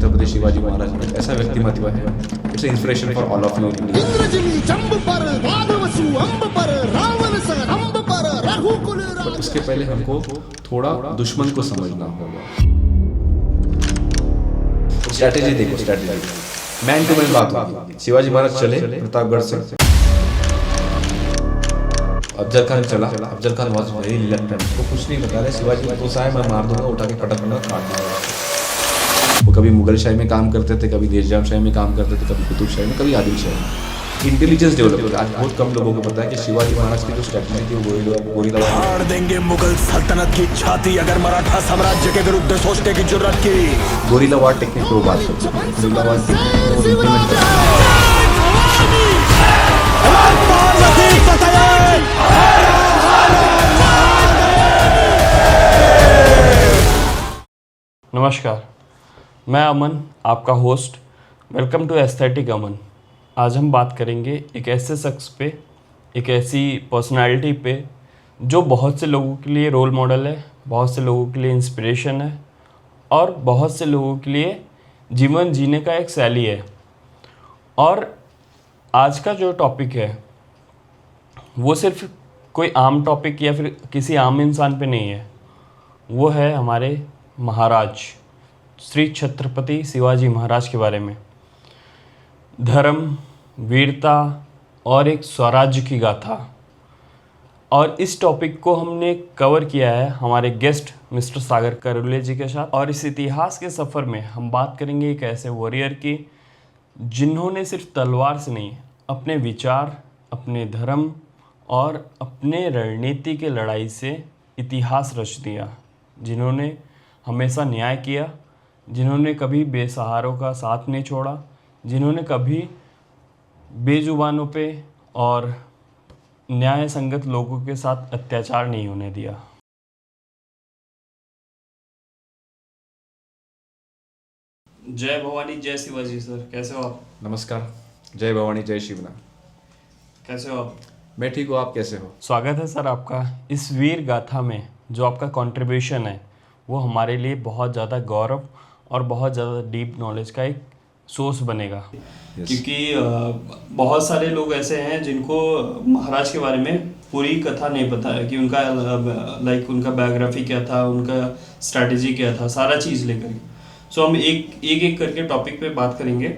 छत्रपति शिवाजी महाराज एक ऐसा व्यक्तिमत्व है, it's inspiration for all of you in India. But उसके पहले हमको थोड़ा दुश्मन को समझना होगा। स्ट्रैटेजी देखो, स्ट्रैटेजी मैन टू मैन बात होगी। शिवाजी महाराज चले प्रतापगढ़ से, अफजल खान चला, Afzal Khan was very reluctant, उसको कुछ नहीं बता रहे, शिवाजी को तो है मैं मार दूंगा, उठा के फटक काट दूंगा। वो कभी मुगल शाही में काम करते थे, कभी निजाम शाही में काम करते थे, कभी कुतुब शाही में, कभी आदिल शाही में। इंटेलिजेंस डेवलप, आज बहुत कम लोगों को पता है कि शिवाजी महाराज की जो स्ट्रैटेजी थी वो गोरिल्ला फाड़ देंगे मुगल सल्तनत की छाती अगर मराठा साम्राज्य के विरुद्ध सोचने की जुर्रत की। गोरिल्ला वार टेक्निक को बात करते हैं, गोरिल्ला वार टेक्निक इम्प्लीमेंट करते हैं। नमस्कार, मैं अमन, आपका होस्ट। वेलकम टू एस्थेटिक अमन। आज हम बात करेंगे एक ऐसे शख्स पे, एक ऐसी पर्सनालिटी पे जो बहुत से लोगों के लिए रोल मॉडल है, बहुत से लोगों के लिए इंस्पिरेशन है और बहुत से लोगों के लिए जीवन जीने का एक शैली है। और आज का जो टॉपिक है वो सिर्फ कोई आम टॉपिक या फिर किसी आम इंसान पे नहीं है, वो है हमारे महाराज श्री छत्रपति शिवाजी महाराज के बारे में। धर्म, वीरता और एक स्वराज्य की गाथा। और इस टॉपिक को हमने कवर किया है हमारे गेस्ट मिस्टर सागर करुले जी के साथ। और इस इतिहास के सफ़र में हम बात करेंगे एक ऐसे वॉरियर की जिन्होंने सिर्फ तलवार से नहीं, अपने विचार, अपने धर्म और अपने रणनीति के लड़ाई से इतिहास रच दिया, जिन्होंने हमेशा न्याय किया, जिन्होंने कभी बेसहारों का साथ नहीं छोड़ा, जिन्होंने कभी बेजुबानों पे और न्याय संगत लोगों के साथ अत्याचार नहीं होने दिया। जय भवानी, जय शिवाजी। सर कैसे हो आप? नमस्कार, जय भवानी, जय शिवना। कैसे हो आप? मैं ठीक हूँ, आप कैसे हो? स्वागत है सर आपका इस वीर गाथा में। जो आपका कंट्रीब्यूशन है वो हमारे लिए बहुत ज़्यादा गौरव और बहुत ज़्यादा डीप नॉलेज का एक सोर्स बनेगा। क्योंकि बहुत सारे लोग ऐसे हैं जिनको महाराज के बारे में पूरी कथा नहीं पता है कि उनका उनका बायोग्राफी क्या था, उनका स्ट्रैटेजी क्या था, सारा चीज़ लेकर। सो हम एक करके टॉपिक पे बात करेंगे।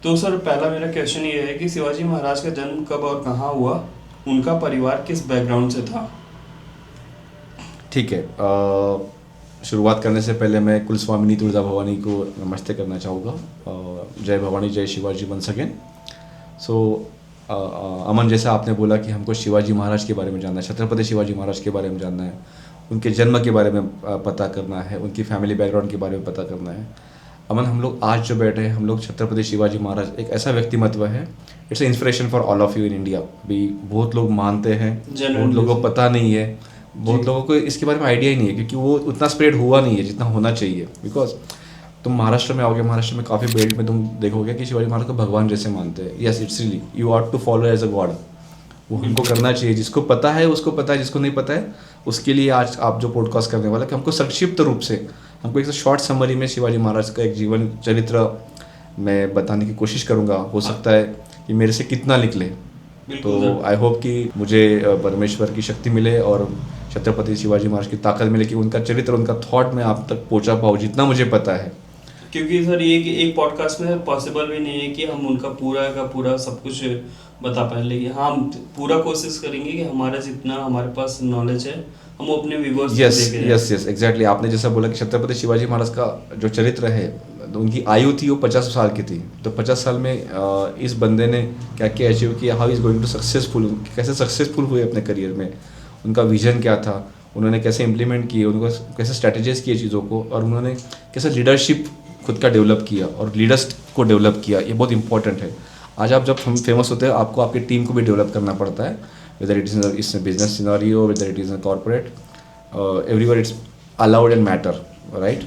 तो सर पहला मेरा क्वेश्चन ये है कि शिवाजी महाराज का जन्म कब और कहाँ हुआ, उनका परिवार किस बैकग्राउंड से था? ठीक है, शुरुआत करने से पहले मैं कुलस्वामिनी तुलजा भवानी को नमस्ते करना चाहूँगा। जय भवानी, जय शिवाजी वंस अगेन। सो अमन, जैसा आपने बोला कि हमको शिवाजी महाराज के बारे में जानना है, छत्रपति शिवाजी महाराज के बारे में जानना है, उनके जन्म के बारे में पता करना है, उनकी फैमिली बैकग्राउंड के बारे में पता करना है। अमन, हम लोग आज जो बैठे हैं, हम लोग छत्रपति शिवाजी महाराज एक ऐसा व्यक्तिमत्व है, it's inspiration for all of you in India. भी बहुत लोग मानते हैं, बहुत लोगों को पता नहीं है, बहुत लोगों को इसके बारे में आइडिया ही नहीं है, क्योंकि वो उतना स्प्रेड हुआ नहीं है जितना होना चाहिए। बिकॉज तुम महाराष्ट्र में आओगे, महाराष्ट्र में काफ़ी बेल्ट में तुम देखोगे कि शिवाजी महाराज को भगवान जैसे मानते हैं। Yes, it's really you are to follow as a god. वो हमको करना चाहिए, जिसको पता है उसको पता है, जिसको नहीं पता है उसके लिए आज आप जो पॉडकास्ट करने वाला कि हमको संक्षिप्त रूप से, हमको एक शॉर्ट समरी में शिवाजी महाराज का एक जीवन चरित्र मैं बताने की कोशिश करूँगा। हो सकता है कि मेरे से कितना निकले, तो आई होप कि मुझे परमेश्वर की शक्ति मिले और छत्रपति शिवाजी महाराज की ताकत मिले कि उनका चरित्र, उनका थॉट मैं आप तक पहुंचा पाऊँ जितना मुझे पता है। क्योंकि सर ये एक पॉडकास्ट में पॉसिबल भी नहीं है कि हम उनका पूरा का पूरा सब कुछ बता पाए, लेकिन हम पूरा कोशिश करेंगे कि हमारा जितना हमारे पास नॉलेज है हम अपने व्यूअर्स को देंगे। यस एग्जैक्टली, आपने जैसा बोला कि छत्रपति शिवाजी महाराज का जो चरित्र है, उनकी आयु थी वो 50 साल की थी। तो 50 साल में इस बंदे ने क्या क्या अचीव किया, how is going to successful, कैसे सक्सेसफुल हुए अपने करियर में, उनका विजन क्या था, उन्होंने कैसे इम्प्लीमेंट किए, उनको कैसे स्ट्रैटेजाइज किए चीज़ों को, और उन्होंने कैसे लीडरशिप खुद का डेवलप किया और लीडर्स को डेवलप किया। ये बहुत इंपॉर्टेंट है। आज आप जब फेमस होते हैं, आपको आपकी टीम को भी डेवलप करना पड़ता है, whether it is business scenario, whether it is a corporate, everywhere it's allowed and matter, right?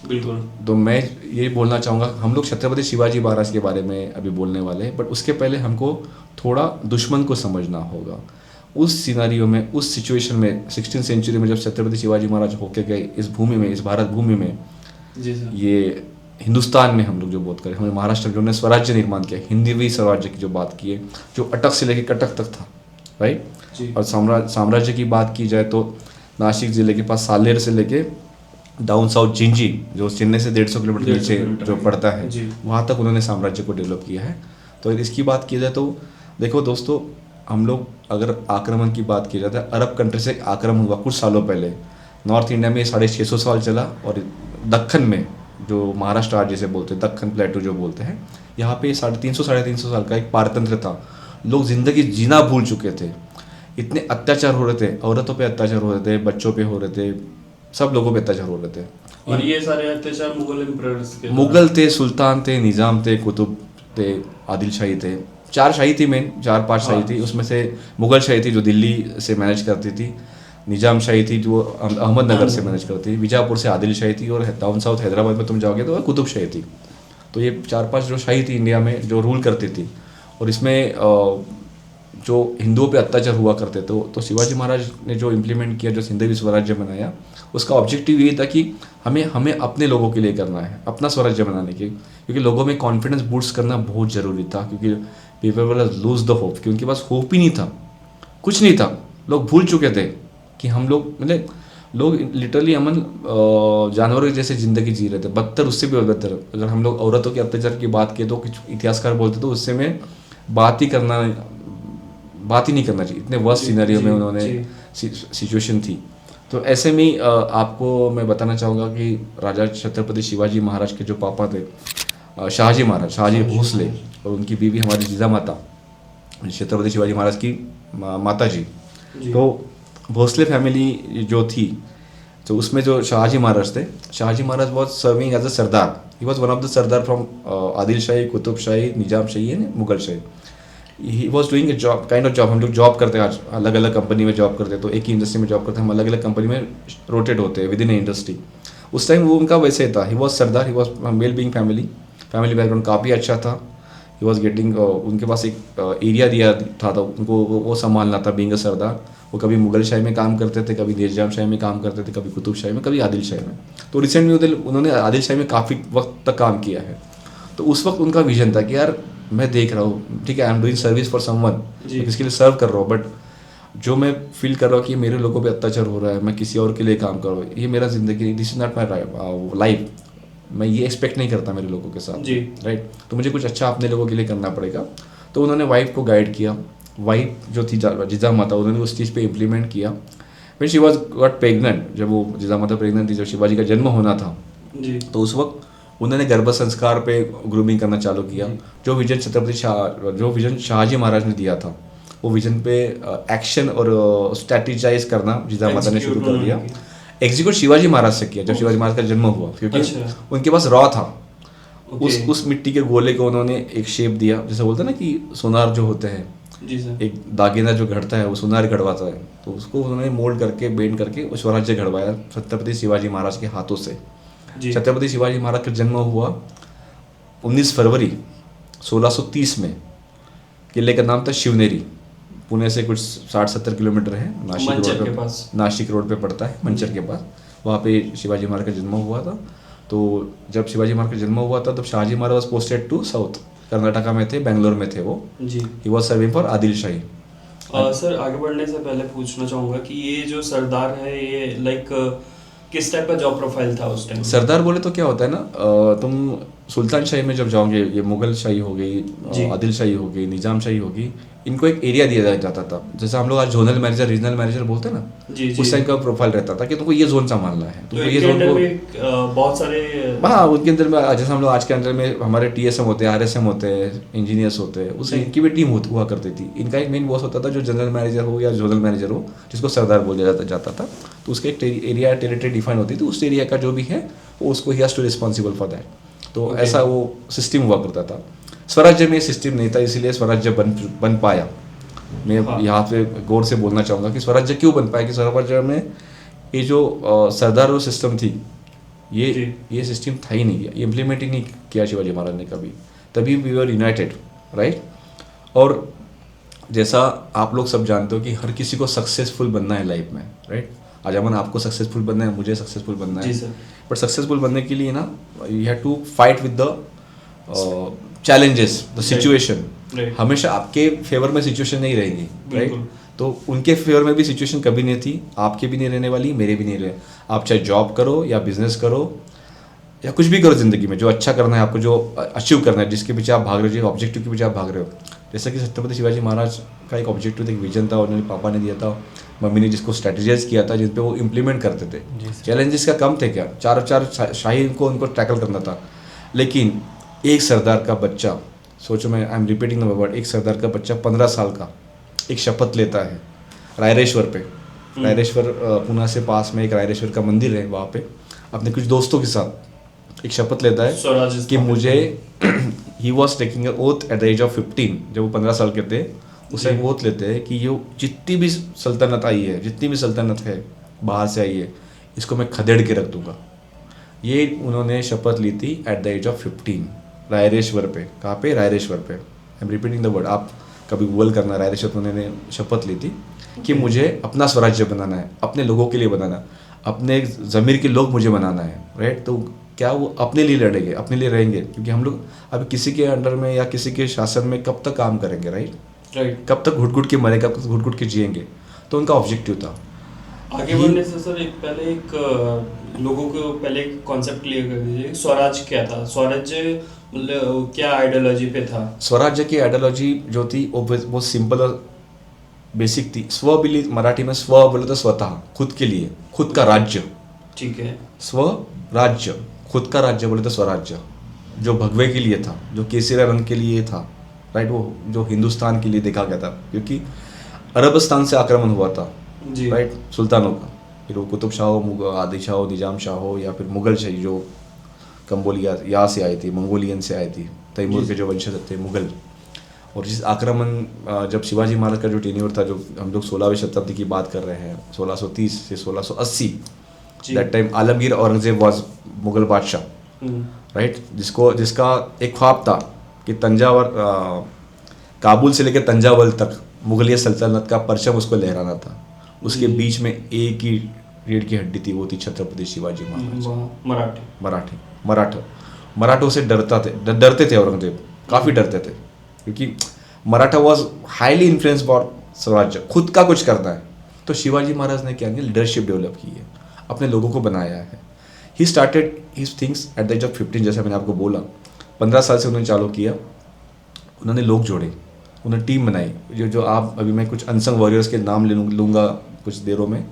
बिल्कुल। तो मैं ये बोलना चाहूँगा, हम लोग छत्रपति शिवाजी महाराज के बारे में अभी बोलने वाले हैं, बट उसके पहले हमको थोड़ा दुश्मन को समझना होगा। उस सिनेरियो में, उस सिचुएशन में, 16th सेंचुरी में जब छत्रपति शिवाजी महाराज होके गए इस भूमि में, इस भारत भूमि में, जी सर। ये हिंदुस्तान में हम लोग जो बात करें, हमें महाराष्ट्र जो ने स्वराज्य निर्माण किया, हिंदवी स्वराज्य की जो बात की है, जो अटक से लेकर कटक तक था, राइट। जी। और साम्राज्य की बात की जाए तो नासिक जिले के पास सालेर से लेके डाउन साउथ जिंजी, जो चेन्नई से 150 किलोमीटर 150 नीचे किलोमीटर जो पड़ता है, जी। वहाँ तक उन्होंने साम्राज्य को डेवलप किया है। तो इसकी बात की जाए तो देखो दोस्तों, हम लोग अगर आक्रमण की बात की जाए, अरब कंट्री से आक्रमण हुआ कुछ सालों पहले, नॉर्थ इंडिया में 650 साल चला, और दक्कन में जो महाराष्ट्र राज्य जिसे बोलते हैं, दक्कन प्लेटू जो बोलते हैं, यहाँ पे 350 साल का एक पारतंत्र था। लोग जिंदगी जीना भूल चुके थे, इतने अत्याचार हो रहे थे, औरतों पे अत्याचार हो रहे थे, बच्चों पे हो रहे थे, सब लोगों पे अत्याचार हो रहे थे। और ये सारे अत्याचार मुगल एम्परर्स के मुगल थे, सुल्तान थे, निज़ाम थे, कुतुब थे, आदिल शाही थे, 4 शाही थी मेन, 4-5 शाही थी। उसमें से मुगल शाही थी जो दिल्ली से मैनेज करती थी, निज़ाम शाही थी जो अहमदनगर से मैनेज करती थी, बीजापुर से आदिल शाही थी, और डाउन साउथ हैदराबाद में तुम जाओगे तो कुतुब शाही थी। तो ये 4-5 जो शाही थी इंडिया में जो रूल करती थी, और इसमें जो हिंदुओं पे अत्याचार हुआ करते थे, तो शिवाजी महाराज ने जो इम्प्लीमेंट किया, जो हिंदवी स्वराज्य बनाया, उसका ऑब्जेक्टिव ये था कि हमें अपने लोगों के लिए करना है, अपना स्वराज्य बनाने के, क्योंकि लोगों में कॉन्फिडेंस बूस्ट करना बहुत ज़रूरी था, क्योंकि people will lose the hope, कि उनके पास होप ही नहीं था, कुछ नहीं था, लोग भूल चुके थे कि हम लोग, मतलब लोग लिटरली अमन जानवरों जैसे ज़िंदगी जी रहे थे, बदतर, उससे भी बदतर। अगर हम लोग औरतों के अत्याचार की बात की तो कुछ इतिहासकार बोलते तो उससे में बात ही नहीं करना चाहिए, इतने वर्स्ट सिनेरियो में उन्होंने सिचुएशन थी। तो ऐसे में ही आपको मैं बताना चाहूँगा कि राजा छत्रपति शिवाजी महाराज के जो पापा थे, शाहजी भोसले, और उनकी बीवी हमारी जीजा माता, छत्रपति शिवाजी महाराज की माता जी। तो भोसले फैमिली जो थी, तो उसमें जो शाहजी महाराज थे, Shahji Maharaj was serving as a Sardar, he was one of the Sardar from Adil Shahi, Qutub Shahi, Nizam Shahi and Mughal Shahi. He was doing a job, kind of job. हम लोग जॉब करते हैं आज, अलग अलग कंपनी में जॉब करते हैं, तो एक ही इंडस्ट्री में जॉब करते हैं, हम अलग अलग कंपनी में रोटेट होते हैं विद इन ए इंडस्ट्री। उस टाइम वो उनका वैसे था, he was Sardar, he was well being family background काफ़ी अच्छा था। ही वॉज गेटिंग, उनके पास एक एरिया दिया था, तो उनको वो संभालना था बीइंग अ सरदार। वो कभी मुगल शाही में काम करते थे, कभी निजाम शाही में काम करते थे, कभी कुतुब शाही में, कभी आदिल शाही में। तो रिसेंट में उन्होंने आदिल शाही में काफ़ी वक्त तक काम किया है। तो उस वक्त उनका विजन था कि यार मैं देख रहा हूँ, ठीक है, I am doing service for someone, मैं किसके लिए सर्व कर रहा हूँ, बट जो मैं फील कर रहा हूँ कि मेरे लोगों पे अत्याचार हो रहा है, मैं किसी और के लिए काम कर रहा हूँ, ये मेरा जिंदगी, this is not my life, मैं ये एक्सपेक्ट नहीं करता मेरे लोगों के साथ, राइट। तो मुझे कुछ अच्छा अपने लोगों के लिए करना पड़ेगा। तो उन्होंने वाइफ को गाइड किया, वाइफ जो थी जीजा माता, उन्होंने उस चीज़ पे इम्प्लीमेंट किया। फिर शी वॉज गॉट प्रेगनेंट, जब वो जीजा माता प्रेगनेंट थी, जब शिवाजी का जन्म होना था, तो उस वक्त उन्होंने गर्भ संस्कार पे ग्रूमिंग करना चालू किया। जो विजन शाहजी महाराज ने दिया था, वो विजन पे एक्शन और स्ट्रेटेजाइज करना जीजा माता ने शुरू कर दिया। एग्जीक्यूट शिवाजी महाराज से किया जब शिवाजी महाराज का जन्म हुआ, क्योंकि उनके पास रॉ था। उस मिट्टी के गोले को उन्होंने एक शेप दिया, जैसे बोलते हैं ना कि सोनार जो होते हैं, एक दागिना जो घड़ता है वो सोनार घड़वाता है, तो उसको उन्होंने मोल्ड करके, बेंड करके वो स्वराज्य घड़वाया छत्रपति शिवाजी महाराज के हाथों से। छत्रपति शिवाजी महाराज का जन्म हुआ 19 फरवरी 1630 में। किले का नाम था शिवनेरी, पुणे से कुछ 60-70 किलोमीटर है, नासिक रोड पे पड़ता है, मंचर के पास। वहाँ पे शिवाजी महाराज का जन्म हुआ था। तो जब शिवाजी महाराज का जन्म हुआ था तब Shahji Maharaj was posted to south, Karnataka में थे, बेंगलोर में थे वो। He was serving for Adil Shahi. Sir आगे बढ़ने से पहले पूछना चाहूँगा कि ये जो सरदार है, ये लाइक किस टाइप का जॉब प्रोफाइल था उस टाइम? सरदार बोले तो क्या होता है ना, तुम सुल्तान शाही में जब जाओगे, ये मुगल शाही हो गई, आदिल शाही हो गई, निजाम शाही होगी, इनको एक एरिया दिया जाता था। जैसे हम लोग आज जोनल मैनेजर, रीजनल मैनेजर बोलते हैं ना, उस टाइम का प्रोफाइल रहता था कि तुमको ये जोन संभालना है, तुमको ये जोन को बहुत सारे, हाँ, उनके अंदर में जैसे हम लोग आज के अंदर में हमारे TSM होते हैं, RSM होते हैं, इंजीनियर्स होते हैं, उस इनकी भी टीम हुआ करती थी। इनका एक मेन बॉस होता था जो जनरल मैनेजर हो या जोनल मैनेजर हो, जिसको सरदार बोला जाता था। तो उसके एक एरिया, टेरिटरी डिफाइन होती थी, उस एरिया का जो भी है वो उसको he has to responsible for that. तो ऐसा वो सिस्टम हुआ करता था। स्वराज्य में सिस्टम नहीं था, इसीलिए स्वराज्य बन पाया। मैं यहाँ पे गौर से बोलना चाहूँगा कि स्वराज्य क्यों बन पाया, कि स्वराज्य में ये जो सरदार सिस्टम थी, ये सिस्टम था ही नहीं, ये इम्प्लीमेंट ही नहीं किया शिवाजी महाराज ने कभी, तभी वी वर यूनाइटेड, राइट। और जैसा आप लोग सब जानते हो कि हर किसी को सक्सेसफुल बनना है लाइफ में, राइट। आज अमन आपको सक्सेसफुल बनना है, मुझे सक्सेसफुल बनना है, जी सर। बट सक्सेसफुल बनने के लिए ना you have to fight with the challenges, the situation. Right. हमेशा आपके फेवर में सिचुएशन नहीं रहेंगी, राइट? बिल्कुल। तो उनके फेवर में भी सिचुएशन कभी नहीं थी, आपके भी नहीं रहने वाली, मेरे भी नहीं रहे। आप चाहे जॉब करो या बिजनेस करो या कुछ भी करो ज़िंदगी में, जो अच्छा करना है आपको, जो अचीव करना है, जिसके पीछे आप भाग रहे हो, जो ऑब्जेक्टिव के पीछे आप भाग रहे हो। जैसा कि छत्रपति शिवाजी महाराज का एक ऑब्जेक्टिव था, एक विजन था, उन्होंने पापा ने दिया था, मम्मी ने जिसको स्ट्रेटेजाइज किया था, जिन पे वो इम्प्लीमेंट करते थे। चैलेंजेस का कम थे क्या, चार शाही उनको टैकल करना था। लेकिन एक सरदार का बच्चा, सोचो, मैं आई एम रिपीटिंग द वर्ड, एक सरदार का बच्चा 15 साल का एक शपथ लेता है रायरेश्वर पे। रायरेश्वर पुणे से पास में एक रायरेश्वर का मंदिर है, वहाँ पे अपने कुछ दोस्तों के साथ एक शपथ लेता है कि मुझे he was taking oath at the age of 15, जब वो 15 साल के थे, उसे एक ओथ लेते हैं कि ये जितनी भी सल्तनत आई है, जितनी भी सल्तनत है बाहर से आई है, इसको मैं खदेड़ के रख दूंगा। ये उन्होंने शपथ ली थी at the age of 15 Raireshwar पे। कहाँ पे? रायरेश्वर पे। I am repeating the word, आप कभी गूगल करना, रायरेश्वर पे उन्होंने शपथ ली थी कि मुझे अपना स्वराज्य बनाना है, अपने लोगों के लिए बनाना, अपने ज़मीर के लोग मुझे बनाना है, राइट? तो क्या वो अपने लिए लड़ेंगे, अपने लिए रहेंगे? क्योंकि हम लोग अभी किसी के अंडर में या किसी के शासन में कब तक काम करेंगे, राइट? कब तक घुट घुट के मरे, कब तक घुट घुट के जिएंगे? तो उनका ऑब्जेक्टिव था। आगे बढ़ने से सर लोगों को पहले एक कॉन्सेप्ट क्लियर कर दीजिए, स्वराज क्या था? स्वराज्य मतलब क्या आइडियोलॉजी पे था? स्वराज्य की आइडियोलॉजी जो थी वो सिंपल और बेसिक थी। स्व बोली मराठी में, स्व बोले तो स्वतः, खुद के लिए, खुद का राज्य। ठीक है। स्वराज्य, खुद का राज्य बोले तो स्वराज्य, जो भगवे के लिए था, जो केसरिया रंग के लिए था, राइट? वो जो हिंदुस्तान के लिए देखा गया था, क्योंकि अरबस्तान से आक्रमण हुआ था, राइट, सुल्तानों का। फिर वो कुतुब शाह हो, आदिल शाह हो, निजाम शाह हो, या फिर मुगल शाही जो कंबोलिया यहाँ से आई थी, मंगोलियन से आई थी, तैमूर के जो वंशज थे मुगल। और जिस आक्रमण जब शिवाजी महाराज का जो टेन्योर था, जो हम लोग 16वीं शताब्दी की बात कर रहे हैं, 1630 से 1680, that time Alamgir Aurangzeb was Mughal बादशाह, राइट? जिसका एक ख्वाब था कि तंजावर, काबुल से लेकर तंजावर तक मुगलिया सल्तनत का परचम उसको लहराना था। उसके बीच में एक ही रीढ़ की हड्डी थी, वो थी छत्रपति शिवाजी महाराज। मराठों से डरते थे औरंगजेब, काफ़ी डरते थे, क्योंकि Maratha was highly influence for स्वराज्य, खुद का कुछ करना है। तो शिवाजी महाराज ने क्या किया? लीडरशिप डेवलप की है, अपने लोगों को बनाया है। He started his things at the age of 15, जैसा मैंने आपको बोला, 15 साल से उन्होंने चालू किया। उन्होंने लोग जोड़े, उन्होंने टीम बनाई। जो आप अभी, मैं कुछ अनसंग वॉरियर्स के नाम लूँगा कुछ देरों में।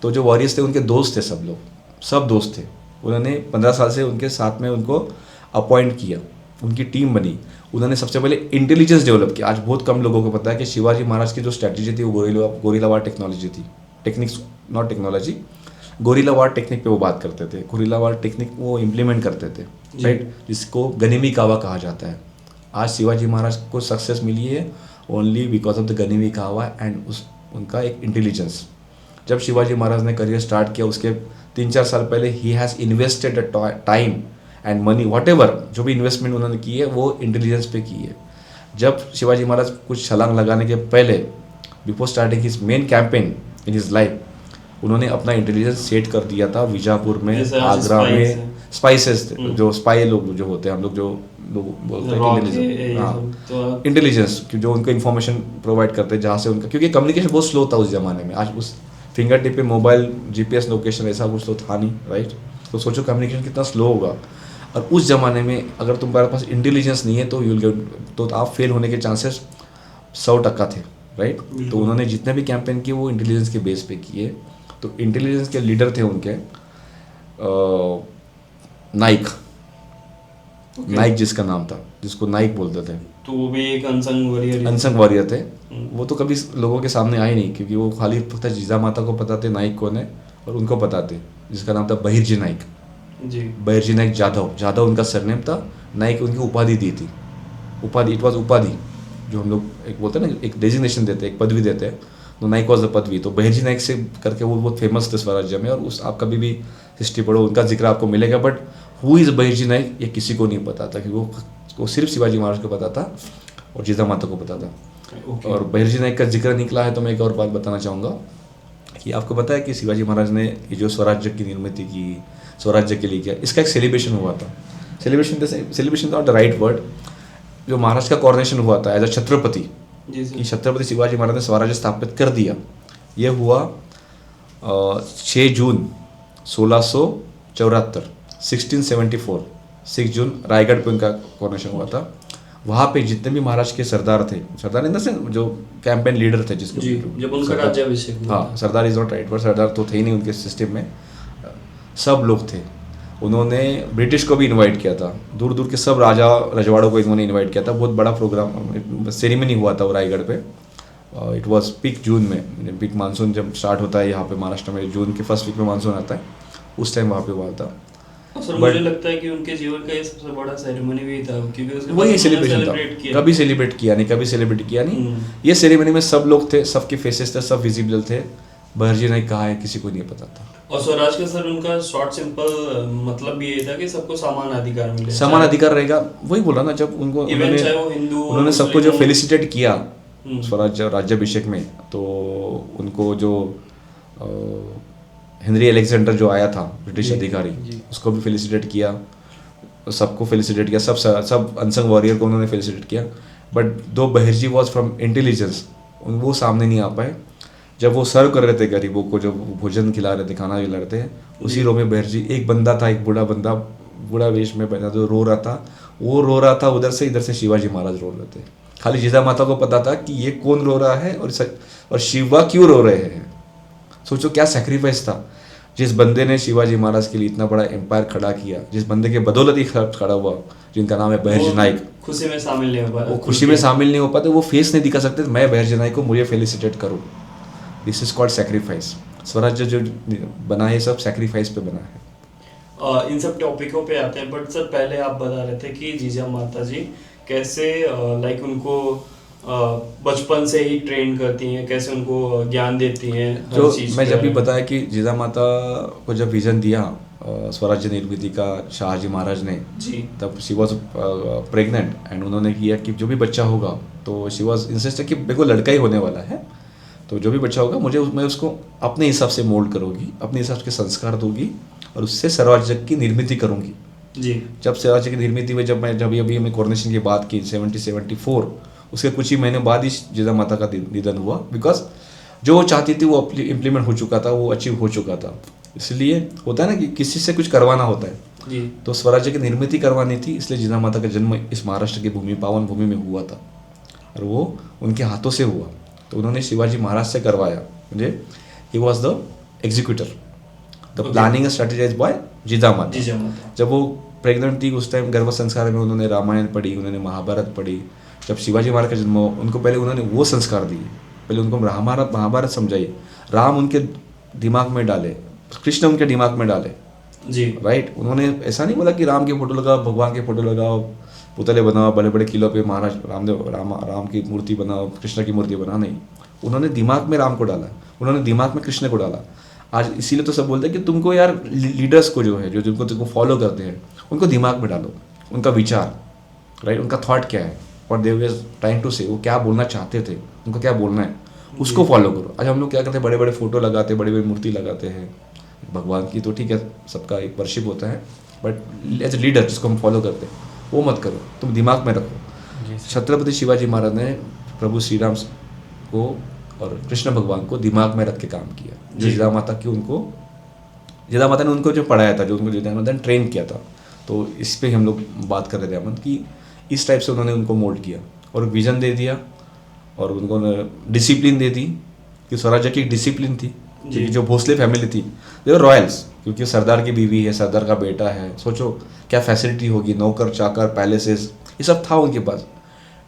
तो जो वॉरियर्स थे उनके दोस्त थे, सब दोस्त थे। उन्होंने 15 साल से उनके साथ में उनको अपॉइंट किया, उनकी टीम बनी। उन्होंने सबसे पहले इंटेलिजेंस डेवलप किया। आज बहुत कम लोगों को पता है कि शिवाजी महाराज की जो स्ट्रैटेजी थी वो गोरिल्ला वार टेक्नोलॉजी थी, techniques, not technology, gorilla war technique पे वो बात करते थे। गोरिल्ला वार टेक्निक वो इम्प्लीमेंट करते थे, राइट? जिसको गनीमी कावा कहा जाता है। आज शिवाजी महाराज को सक्सेस मिली है ओनली बिकॉज ऑफ द गनीमी कावा एंड उनका एक इंटेलिजेंस। जब शिवाजी महाराज ने करियर स्टार्ट किया, उसके 3-4 साल पहले he has invested time and money, what ever, जो भी इन्वेस्टमेंट उन्होंने की है वो इंटेलिजेंस पे की है। जब शिवाजी महाराज कुछ छलांग लगाने के पहले, before starting his main campaign in his life, उन्होंने अपना इंटेलिजेंस सेट कर दिया था विजापुर में, आगरा में। स्पाइसेस, जो स्पाई लोग जो होते हैं, हम लोग जो लोग बोलते हैं, हाँ, इंटेलिजेंस, जो उनको इन्फॉर्मेशन प्रोवाइड करते हैं जहाँ से उनका, क्योंकि कम्युनिकेशन बहुत स्लो था उस जमाने में। आज उस फिंगर टिप पे मोबाइल, GPS लोकेशन, ऐसा कुछ तो था नहीं, राइट? तो सोचो कम्युनिकेशन कितना स्लो होगा। और उस ज़माने में अगर तुम्हारे पास इंटेलिजेंस नहीं है तो यूल गेट, तो आप फेल होने के चांसेस 100% थे, राइट? तो उन्होंने जितने भी कैंपेन किए वो इंटेलिजेंस के बेस पे किए। तो इंटेलिजेंस के लीडर थे उनके नाइक, नाइक जिसका नाम था, जिसको नाइक बोलते थे। तो वो भी एक अनसंग वॉरियर थे। वो तो कभी लोगों के सामने आए नहीं, क्योंकि वो खाली पता जीजा माता को पता थे नाइक कौन है, और उनको पता थे, जिसका नाम था बहिर्जी नाइक जी। बहिर्जी नाइक जाधव उनका सरनेम था। नाइक उनकी उपाधि दी थी, उपाधि, इट वॉज उपाधि, जो हम लोग एक बोलते हैं ना, एक डेजिग्नेशन देते हैं, एक पदवी देते हैं। तो नाइक वॉज द पदवी। तो बहिर्जी नाइक से करके वो बहुत फेमस थे स्वराज्य में। और उस, आप कभी भी हिस्ट्री पढ़ो, उनका जिक्र आपको मिलेगा। But who is Bahirji Naik ये किसी को नहीं पता था, क्योंकि वो सिर्फ शिवाजी महाराज को पता था और जीजा माता को पता था। और बहिर्जी नाइक का जिक्र निकला है तो मैं एक और बात बताना चाहूँगा। कि आपको पता है कि शिवाजी महाराज ने ये जो स्वराज्य की निर्मित की, स्वराज्य के लिए किया, इसका एक सेलिब्रेशन हुआ था। Celebration not the right word, जो महाराष्ट्र का कॉर्नेशन हुआ था एज अ छत्रपति, कि छत्रपति शिवाजी महाराज ने स्वराज्य स्थापित कर दिया। ये हुआ 6 जून 1674, 1674, 6 जून रायगढ़ पे उनका कॉर्नेशन हुआ था। वहाँ पे जितने भी महाराष्ट्र के सरदार थे, सरदार इन द सेंस जो कैंपेन लीडर थे जिसके, जब उनका राज्याभिषेक हुआ। हाँ, सरदार इज नॉट राइट वर्ड, सरदार तो थे ही नहीं उनके सिस्टम में, सब लोग थे। उन्होंने ब्रिटिश को भी इनवाइट किया था, दूर दूर के सब राजा रजवाड़ों को इन्होंने इनवाइट किया था। बहुत बड़ा प्रोग्राम सेरेमनी हुआ था वो रायगढ़ पे। इट वाज पीक जून में, पीक मानसून जब स्टार्ट होता है यहाँ पे महाराष्ट्र में, जून के फर्स्ट वीक में मानसून आता है, उस टाइम वहाँ पे हुआ था। सर मुझे लगता है कि उनके जीवन का ये सबसे बड़ा सेरेमनी भी था, क्योंकि उसके वही सेलिब्रेशन था, कभी सेलिब्रेट किया नहीं। ये सेरेमनी में सब लोग थे, सबके फेसेस थे, सब विजिबल थे। बहरजी ने कहा है किसी को नहीं पता था। और स्वराज का सर उनका शॉर्ट सिंपल मतलब भी ये था कि सबको समान अधिकार मिले, समान अधिकार रहेगा। वही बोला ना, जब उनको उन्होंने सबको जो फेलिसिटेट किया स्वराज्य राज्याभिषेक में, तो उनको जो हेनरी अलेक्जेंडर जो आया था ब्रिटिश अधिकारी, उसको भी फेलिसिटेट किया, सबको फेलिसिटेट किया, सब अनसंग वॉरियर को उन्होंने फेलिसिटेट किया। बट दो बहरजी वॉज फ्रॉम इंटेलिजेंस, वो सामने नहीं आ पाए। जब वो सर्व कर रहे थे गरीबों को, जब भोजन खिला रहे थे, खाना खिला रहे थे, उसी रो में बहरजी, एक बंदा था, एक बूढ़ा बंदा, बूढ़ा वेश में बना, जो रो रहा था, वो रो रहा था उधर से, इधर से शिवाजी महाराज रो रहे थे। खाली जिजा माता को पता था कि ये कौन रो रहा है और शिवा क्यों रो रहे हैं। सोचो क्या सैक्रिफाइस था। जिस बंदे ने शिवाजी महाराज के लिए इतना बड़ा एम्पायर खड़ा किया, जिस बंदे के बदौलत ही खड़ा हुआ, जिनका नाम है बहरजी नाइक, खुशी में शामिल नहीं हो पाते, वो खुशी में शामिल नहीं हो पाते, वो फेस नहीं दिखा सकते, मैं बहरजी नाइक को मुझे फेलिसिटेट करूँ। This is called sacrifice. स्वराज्य जो बना है सब सैक्रिफाइस पे बना है। इन सब टॉपिकों पे आते हैं, बट सर पहले आप बता रहे थे कि जीजा माता जी कैसे लाइक उनको बचपन से ही ट्रेन करती हैं, कैसे उनको ज्ञान देती हैं। जो मैं जब भी बताया कि जीजा माता को जब विजन दिया स्वराज्य निर्मिति का शाहजी महाराज ने जी, तब शी वॉज प्रेग्नेंट एंड उन्होंने किया कि जो भी बच्चा होगा, तो शी वॉज इंसिस्ट कि मेरे को लड़का ही होने वाला है, तो जो भी बच्चा होगा मैं उसको अपने हिसाब से मोल्ड करूँगी, अपने हिसाब के संस्कार दूंगी और उससे स्वराज्य की निर्मिति करूँगी जी। जब स्वराज्य की निर्मिति हुई, जब अभी हमने कॉर्नेशन की बात की 70-74, उसके कुछ ही महीने बाद ही जीजा माता का निधन हुआ। बिकॉज जो वो चाहती थी वो इम्प्लीमेंट हो चुका था, वो अचीव हो चुका था। इसलिए होता है ना कि किसी से कुछ करवाना होता है जी, तो स्वराज्य की निर्मिति करवानी थी, इसलिए जीजा माता का जन्म इस महाराष्ट्र की भूमि, पावन भूमि में हुआ था और वो उनके हाथों से हुआ। तो उन्होंने शिवाजी महाराज से करवाया, मुझे he was the executor, the planning strategize by Jija Mata. जब वो प्रेग्नेंट थी उस टाइम गर्भ संस्कार में उन्होंने रामायण पढ़ी, उन्होंने महाभारत पढ़ी। जब शिवाजी महाराज का जन्म हुआ, उनको पहले उन्होंने वो संस्कार दिए, पहले उनको महाभारत समझाइए, राम उनके दिमाग में डाले, कृष्ण उनके दिमाग में डाले जी, राइट। उन्होंने ऐसा नहीं बोला कि राम के फोटो लगाओ, भगवान के फोटो लगाओ, पुतले बनाओ, बड़े बड़े किलों पे महाराज राम की मूर्ति बनाओ, कृष्ण की मूर्ति बनाओ, नहीं। उन्होंने दिमाग में राम को डाला, उन्होंने दिमाग में कृष्ण को डाला। आज इसीलिए तो सब बोलते हैं कि तुमको यार लीडर्स को जो है, जो जिनको तुमको फॉलो करते हैं, उनको दिमाग में डालो, उनका विचार, राइट, उनका थॉट क्या है और दे वर ट्राइंग टू से, वो क्या बोलना चाहते थे, उनको क्या बोलना है, उसको फॉलो करो। आज हम लोग क्या करते हैं, बड़े बड़े फोटो लगाते हैं, बड़ी बड़ी मूर्ति लगाते हैं भगवान की, तो ठीक है, सबका एक वर्शिप होता है, बट एज ए लीडर जिसको हम फॉलो करते हैं वो मत करो, तुम दिमाग में रखो। छत्रपति शिवाजी महाराज ने प्रभु श्री राम को और कृष्ण भगवान को दिमाग में रख के काम किया। जो जीजा माता ने उनको जो पढ़ाया था, जो उनको जीजा माता ने ट्रेन किया था, तो इस पर हम लोग बात कर रहे थे अमन कि इस टाइप से उन्होंने उनको मोल्ड किया और विजन दे दिया और उनको डिसिप्लिन दे दी कि स्वराज्य की एक डिसिप्लिन थी। क्योंकि जो भोसले फैमिली थी, वो रॉयल्स, क्योंकि सरदार की बीवी है, सरदार का बेटा है, सोचो क्या फैसिलिटी होगी, नौकर चाकर, पैलेसेस, ये सब था उनके पास।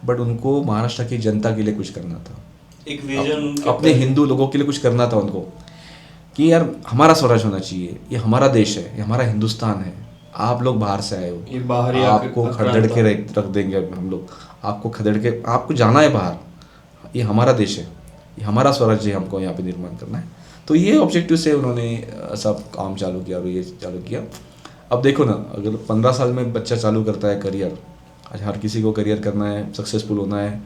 बट उनको महाराष्ट्र की जनता के लिए कुछ करना था, एक विजन, अपने हिंदू लोगों के लिए कुछ करना था उनको, कि यार हमारा स्वराज होना चाहिए, ये हमारा देश है, ये हमारा हिंदुस्तान है, आप लोग बाहर से आए हो, ये बाहर आपको खदेड़ के रख देंगे हम लोग, आपको खदेड़ के, आपको जाना है बाहर, ये हमारा देश है, ये हमारा स्वराज्य है, हमको यहाँ पे निर्माण करना है। तो ये ऑब्जेक्टिव से उन्होंने सब काम चालू किया और ये चालू किया। अब देखो ना, अगर 15 साल में बच्चा चालू करता है करियर, आज हर किसी को करियर करना है, सक्सेसफुल होना है,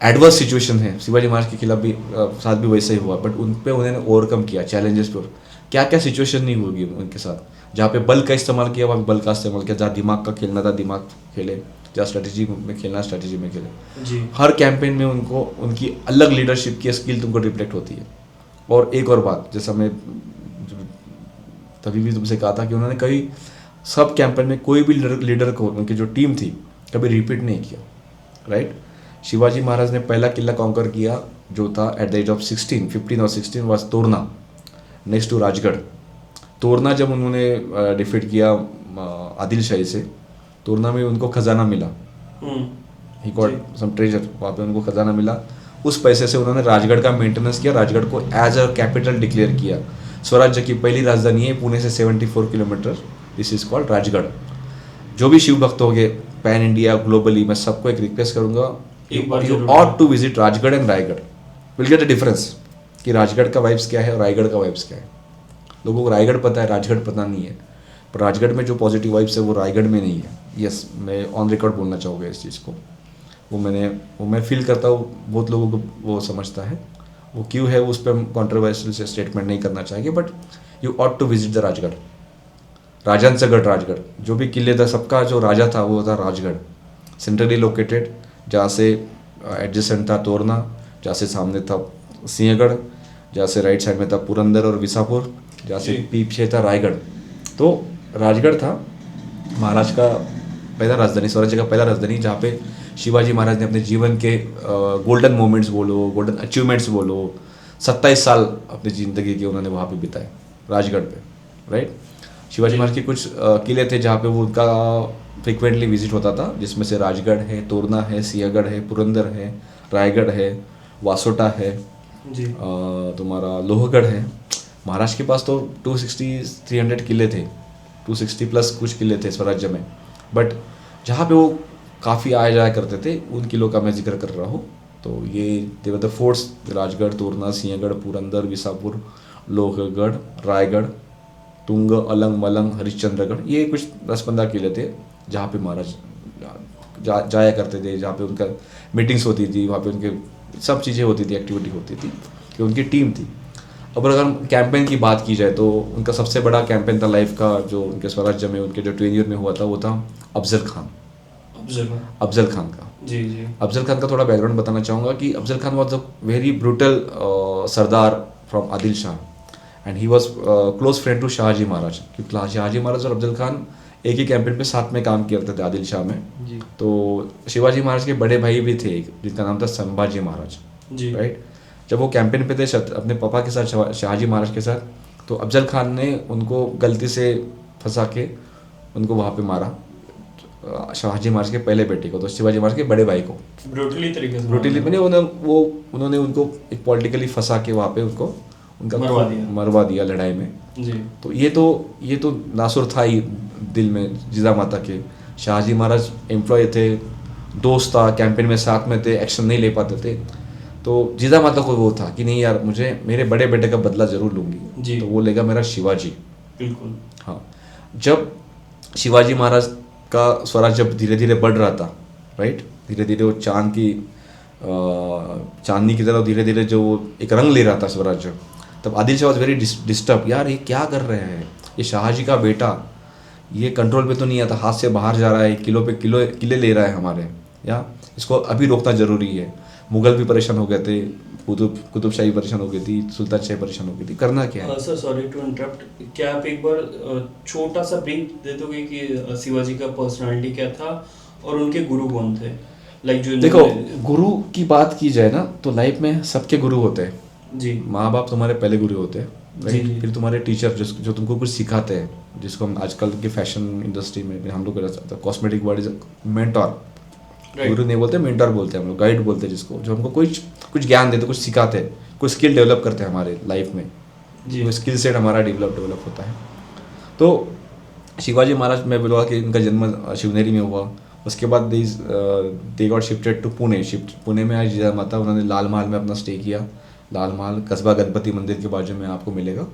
एडवर्स सिचुएशन है, शिवाजी महाराज के खिलाफ भी साथ भी वैसे ही हुआ, बट उन पे उन्होंने ओवरकम किया चैलेंजेस पे। क्या क्या सिचुएशन नहीं होगी उनके साथ, जहाँ पे बल का इस्तेमाल किया वहाँ पे बल का इस्तेमाल किया, जहाँ दिमाग का खेलना था दिमाग खेले, जहाँ स्ट्रेटजी में खेलना स्ट्रेटजी में खेले। जी हर कैंपेन में उनको उनकी अलग लीडरशिप की स्किल तुमको रिफ्लेक्ट होती है। और एक और बात, जैसा मैं तभी भी तुमसे कहा था कि उन्होंने कभी सब कैंपेन में कोई भी लीडर को, उनकी जो टीम थी, कभी रिपीट नहीं किया, राइट। शिवाजी महाराज ने पहला किला कॉन्कर किया जो था एट द एज ऑफ 15 और 16 was Torna, next to Rajgarh. तोरना जब उन्होंने डिफीट किया आदिल शाही से, तोरना में उनको खजाना मिला, ही गॉट सम ट्रेजर, वहाँ पे उनको खजाना मिला। उस पैसे से उन्होंने राजगढ़ का मेंटेनेंस किया, राजगढ़ को एज अ कैपिटल डिक्लेयर किया। स्वराज्य की पहली राजधानी है पुणे से 74 kilometre, this is called Rajgarh. जो भी शिव भक्त होंगे पैन इंडिया ग्लोबली, मैं सबको एक रिक्वेस्ट करूंगा, you ought to visit Rajgad and Raigad, will get a difference कि राजगढ़ का वाइब्स क्या है और रायगढ़ का वाइब्स क्या है। लोगों को रायगढ़ पता है, राजगढ़ पता नहीं है, पर राजगढ़ में जो पॉजिटिव वाइब्स है वो रायगढ़ में नहीं है। यस, मैं ऑन रिकॉर्ड बोलना चाहूँगा इस चीज़ को, वो मैं फील करता हूँ, बहुत लोगों को वो समझता है, वो क्यों है उस पर हम कॉन्ट्रोवर्शियल से स्टेटमेंट नहीं करना चाहेंगे, but you ought to visit the Rajgad, Rajhansgad Rajgad. जो भी किले था, सबका जो राजा था वो था राजगढ़, सेंट्रली लोकेटेड, जहाँ से एडजेसेंट था तोरना, जहाँ से सामने था सिंहगढ़, जहाँ से राइट साइड में था पुरंदर और विसापुर, जहाँ से पीछे था रायगढ़। तो राजगढ़ था महाराष्ट्र का पहला राजधानी, स्वराज्य का पहला राजधानी, जहाँ पे शिवाजी महाराज ने अपने जीवन के गोल्डन मोमेंट्स बोलो, गोल्डन अचीवमेंट्स बोलो, 27 साल अपनी ज़िंदगी के उन्होंने वहाँ पे बिताए राजगढ़ पे, राइट। शिवाजी महाराज के कुछ किले थे जहाँ पे वो उनका फ्रिक्वेंटली विजिट होता था, जिसमें से राजगढ़ है, तोरना है, सिंहगढ़ है, पुरंदर है, रायगढ़ है, वासोटा है, जी तुम्हारा लोहगढ़ है। महाराष्ट्र के पास तो 260-300 किले थे, 260 प्लस कुछ किले थे स्वराज्य में, बट जहाँ पे वो काफ़ी आया जाया करते थे उन किलों का मैं जिक्र कर रहा हूँ। तो ये देवर द फोर्ट्स, राजगढ़, तोरना, सिंहगढ़, पुरंदर, विसापुर, लोहगढ़, रायगढ़, तुंग, अलंग, मलंग, हरिश्चंद्रगढ़, ये कुछ 10-15 किले थे जहाँ पे महाराज जाया करते थे, जहाँ पे उनका मीटिंग्स होती थी, वहाँ पे उनके सब चीज़ें होती थी, एक्टिविटी होती थी, कि उनकी टीम थी। अब अगर हम कैंपेन की बात की जाए तो उनका सबसे बड़ा कैंपेन था लाइफ का, जो उनके स्वराज्य में उनके जो टेन्योर में हुआ था, वो था अफजल खान का। जी जी अफजल खान का थोड़ा बैकग्राउंड बताना चाहूँगा कि Afzal Khan was a very brutal Sardar from Adil Shah, and he was close friend to Shahji Maharaj, क्योंकि शाहजी महाराज और अफजल खान एक ही कैंपेन पे साथ में काम करते थे आदिल शाह में। जी तो शिवाजी महाराज के बड़े भाई भी थे एक, जिनका नाम था संभाजी महाराज, जी राइट। जब वो कैंपेन पे थे अपने पापा के साथ, शाहजी महाराज के साथ, तो अफजल खान ने उनको गलती से फंसा के उनको वहाँ पे मारा, शाहजी महाराज के पहले बेटे को, तो शिवाजी महाराज के बड़े भाई को ब्रूटली तरीके से ब्रूटली मैंने उन्होंने उनको एक पॉलिटिकली फंसा के वहाँ पे उनका मरवा दिया लड़ाई में। जी तो ये तो नासुर था ही दिल में जीजा माता के। शाहजी महाराज एम्प्लॉय थे, दोस्त था, कैंपेन में साथ में थे, एक्शन नहीं ले पाते थे, तो जीजा माता को वो था कि नहीं यार, मुझे मेरे बड़े बेटे का बदला जरूर लूंगी, तो वो लेगा मेरा शिवाजी। बिल्कुल हाँ, जब शिवाजी महाराज का स्वराज्य धीरे धीरे बढ़ रहा था, राइट, धीरे धीरे वो चांदनी की तरह धीरे धीरे जो एक रंग ले रहा था स्वराज्य, तब Adil Shah was very disturb, यार ये क्या कर रहे हैं, ये शाहजी का बेटा, ये कंट्रोल पे तो नहीं आता, हाथ से बाहर जा रहा है, किले ले रहा है हमारे, या इसको अभी रोकना ज़रूरी है। मुगल भी परेशान हो गए थे, कुतुबशाही परेशान हो गई थी, सुल्तान शाही परेशान हो गई थी, करना क्या है। सर सॉरी टू इंटरप्ट, क्या आप एक बार छोटा सा ब्रीफ दे दोगे कि शिवाजी का पर्सनालिटी क्या था और उनके गुरु कौन थे? लाइक जो देखो, गुरु की बात की जाए ना तो लाइफ में सबके गुरु होते हैं जी। माँ बाप तुम्हारे पहले गुरु होते हैं, राइट। जी। फिर तुम्हारे टीचर जो तुमको कुछ सिखाते हैं, जिसको हम आजकल के फैशन इंडस्ट्री में हम लोग कॉस्मेटिक वर्ड इज मेंटोर, गुरु नहीं बोलते, मेंटोर बोलते हैं हम लोग, गाइड बोलते हैं जिसको, जो हमको कुछ ज्ञान देते, कुछ सिखाते हैं, कुछ स्किल डेवलप करते हैं हमारे लाइफ में, वो स्किल सेट हमारा डेवलप होता है। तो शिवाजी महाराज, मैं बोलूँगा कि इनका जन्म शिवनेरी में हुआ, उसके बाद they got shifted to Pune में आज जीजा माता, उन्होंने लाल महल में अपना स्टे किया। लाल महल कस्बा गणपति मंदिर के बाजू में आपको मिलेगा,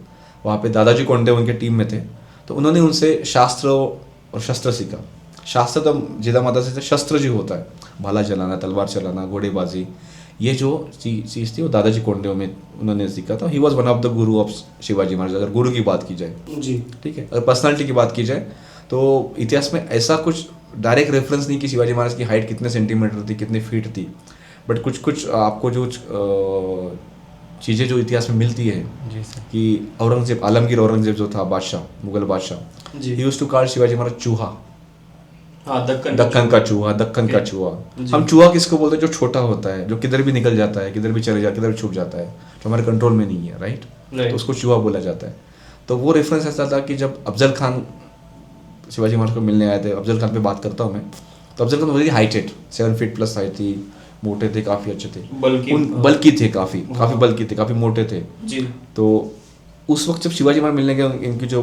वहाँ पे दादाजी कोंडे उनके टीम में थे, तो उन्होंने उनसे शास्त्र और शस्त्र सीखा। शास्त्र तो जीजा माता से शस्त्र जो होता है, भाला चलाना, तलवार चलाना, घोड़ेबाजी, ये जो चीज़ थी वो दादाजी कोंडदेव में उन्होंने सीखा था. ही was one of the Guru of Shivaji Maharaj. अगर गुरु की बात की जाए, जी, ठीक है, अगर पर्सनालिटी की बात की जाए तो इतिहास में ऐसा कुछ डायरेक्ट रेफरेंस नहीं कि शिवाजी महाराज की हाइट कितने सेंटीमीटर थी, कितने फीट थी, बट कुछ कुछ आपको जो चीज़ें जो इतिहास में मिलती है जी सर, कि औरंगजेब, आलमगीर औरंगजेब जो था बादशाह, मुगल बादशाह, जी, he used to call Shivaji Maharaj चूहा. हाँ, दक्कन दक्कन का चूहा. हम चूहा किसको बोलते हैं? जो छोटा होता है, जो किधर भी निकल जाता है, किधर भी चले जाता है, किधर भी छुप जाता है, जो हमारे कंट्रोल में नहीं है, राइट? तो उसको चूहा बोला जाता है. तो वो रेफरेंस ऐसा था कि जब अफजल खान शिवाजी महाराज को मिलने आए थे, अफजल खान पे बात करता हूँ मैं, तो Afzal Khan very heighted, 7 feet plus height थी, मोटे थे, काफ़ी अच्छे थे, बल्कि थे, काफ़ी बल्कि थे, काफ़ी मोटे थे जी. तो उस वक्त जब शिवाजी महाराज मिलने गए, इनकी जो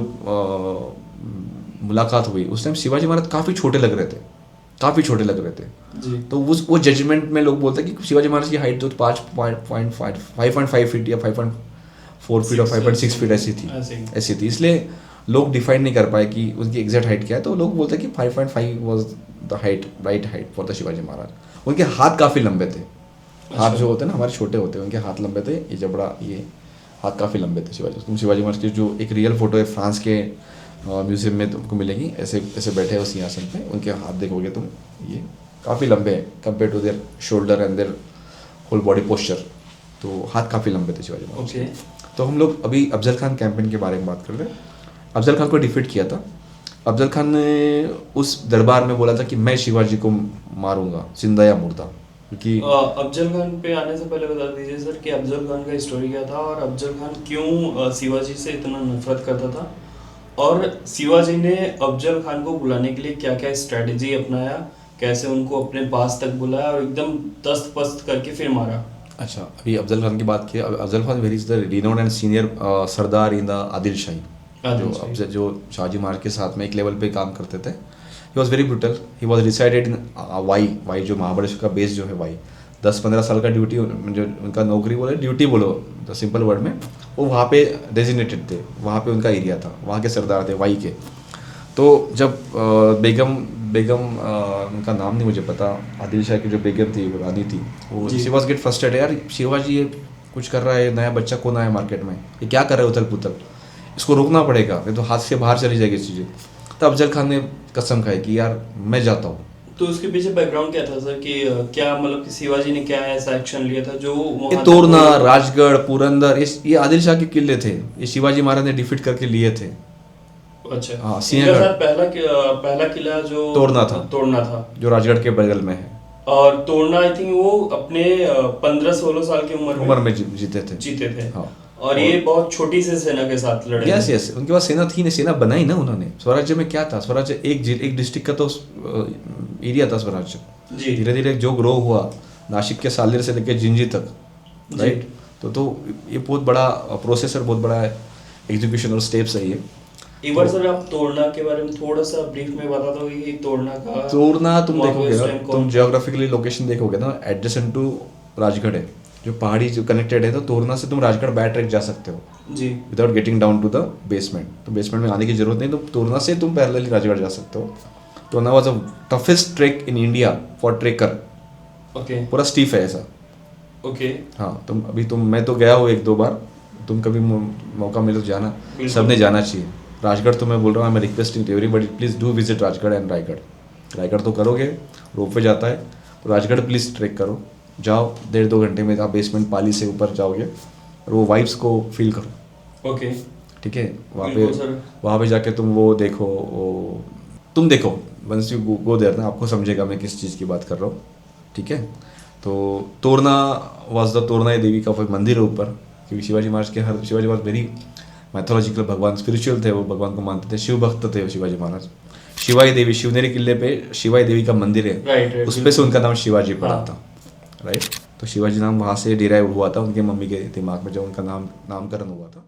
मुलाकात हुई, उस टाइम शिवाजी महाराज काफ़ी छोटे लग रहे थे जी. तो वो जजमेंट में लोग बोलते हैं कि शिवाजी महाराज की हाइट तो 5.5 फीट या 5.4 फीट और 5.6 फीट ऐसी थी. इसलिए लोग डिफाइन नहीं कर पाए कि उनकी एग्जैक्ट हाइट क्या है. तो लोग बोलते हैं कि 5.5 was the right height for the Shivaji Maharaj. उनके हाथ काफ़ी लंबे थे. हाथ जो होते हैं ना हमारे छोटे होते हैं, उनके हाथ लंबे थे. ये जबड़ा, ये हाथ काफ़ी लंबे थे शिवाजी महाराज की. जो एक रियल फोटो है फ्रांस के म्यूजियम में तुमको मिलेगी, ऐसे बैठे हैं उस सिंहासन पे, उनके हाथ देखोगे तुम, ये काफ़ी लंबे हैं compare to their shoulder and their whole body posture. तो हाथ काफ़ी लंबे थे शिवाजी महाराज के. तो हम लोग अभी अफजल खान कैंपेन के बारे में बात कर रहे हैं. अफजल खान को डिफीट किया था. अफजल खान ने उस दरबार में बोला था कि मैं शिवाजी को मारूंगा, जिंदा या मुर्दा. क्योंकि अफजल खान पे आने से पहले बता दीजिए सर कि अफजल खान का स्टोरी क्या था और अफजल खान क्यों शिवाजी से इतना नफरत करता था, और शिवाजी ने अफजल खान को बुलाने के लिए क्या क्या स्ट्रेटजी अपनाया, कैसे उनको अपने पास तक बुलाया और एकदम तस्त पस्त करके फिर मारा. अच्छा, अभी अफजल खान की बात की. Afzal Khan very is the renowned and senior Sardar in the Adil Shahi, जो शाहजी महाराज के साथ में एक लेवल पे काम करते थे. He was very brutal. He was resided in Wai, जो महाबलेश्वर का बेस जो है वाई. 10-15 साल का ड्यूटी, जो उनका नौकरी बोले, ड्यूटी बोलो द सिंपल वर्ड में, वो वहाँ पे डेजिग्नेटेड थे, वहाँ पे उनका एरिया था, वहाँ के सरदार थे वाई के. तो जब बेगम उनका नाम नहीं मुझे पता, आदिल शाह की जो बेगम थी, वो रानी थी, वो शी वॉज गेट फ्रस्ट्रेटेड. यार शिवाजी ये कुछ कर रहा है, नया बच्चा कौन आया मार्केट में, ये क्या कर रहा है उथल पुथल, इसको रोकना पड़ेगा, नहीं तो हाथ से बाहर चली जाएगी चीज़ें. तब अफजल खान ने कसम खाई कि यार मैं जाता हूँ. तो उसके पीछे बैकग्राउंड क्या था सर कि क्या मतलब कि शिवाजी ने क्या ऐसा एक्शन लिया था जो ये तोरना, राजगढ़, पुरंदर, ये आदिल शाह के किले थे, ये शिवाजी महाराज ने डिफीट करके लिए थे. अच्छा, हाँ, सिंहगढ़ पहला किला जो तोरना था, जो राजगढ़ के बगल में है. और तोरना आई थिंक वो अपने 15-16 साल की उम्र में जीते थे. हाँ. और ये बहुत छोटी सी सेना के साथ लड़े. यस, उनके पास सेना थी नहीं, सेना बनाई ना उन्होंने. स्वराज्य में क्या था, स्वराज्य एक डिस्ट्रिक्ट का तो एरिया था स्वराज्य. धीरे धीरे जो ग्रो हुआ, नासिक के सालेर से लेकर जिंजी तक, राइट. तो ये बहुत बड़ा प्रोसेस और बहुत बड़ा एग्जीक्यूशन और स्टेप्स है ये. एक बार सर आप तोरना के बारे में थोड़ा सा ब्रीफ में बता दो कि तोरना तुम देखोगे ना, तुम जियोग्राफिकली लोकेशन देखोगे ना, एडजेसेंट टू राजगढ़ है, जो पहाड़ी जो कनेक्टेड है. तो तोरना से तुम राजगढ़ बाय ट्रैक जा सकते हो जी, without getting down to the basement. तो बेसमेंट में आने की जरूरत नहीं, तो तोरना से तुम पैरेलली राजगढ़ जा सकते हो. Torna was the toughest track in India for trekker. Okay, पूरा स्टीफ है ऐसा. ओके. हाँ, मैं तो गया हूँ 1-2 बार. तुम कभी मौका मिले तो जाना, सबने जाना चाहिए. राजगढ़ तो मैं बोल रहा हूँ, मैं requesting to everybody, please do visit Rajgad and Raigad तो करोगे, रोपवे जाता है, तो राजगढ़ प्लीज़ ट्रेक करो, जाओ. 1.5-2 घंटे में आप बेसमेंट पाली से ऊपर जाओगे और वो वाइब्स को फील करो. ओके, ठीक है. वहाँ पे जाके तुम वो देखो, तुम देखो, वंस यू गो देयर ना, आपको समझेगा मैं किस चीज़ की बात कर रहा हूँ. ठीक है. तो तोरना वाज द तोरना देवी का मंदिर है ऊपर, क्योंकि शिवाजी महाराज वेरी मैथोलॉजिकल भगवान, स्पिरिचुअल थे, वो भगवान को मानते थे, शिव भक्त थे शिवाजी महाराज. शिवाई देवी, शिवनेरी किले पे शिवाई देवी का मंदिर है, राइट. उस पे से उनका नाम शिवाजी पड़ा था, राइट. तो शिवाजी नाम वहाँ से डिराइव हुआ था उनके मम्मी के दिमाग में जब उनका नामकरण हुआ था.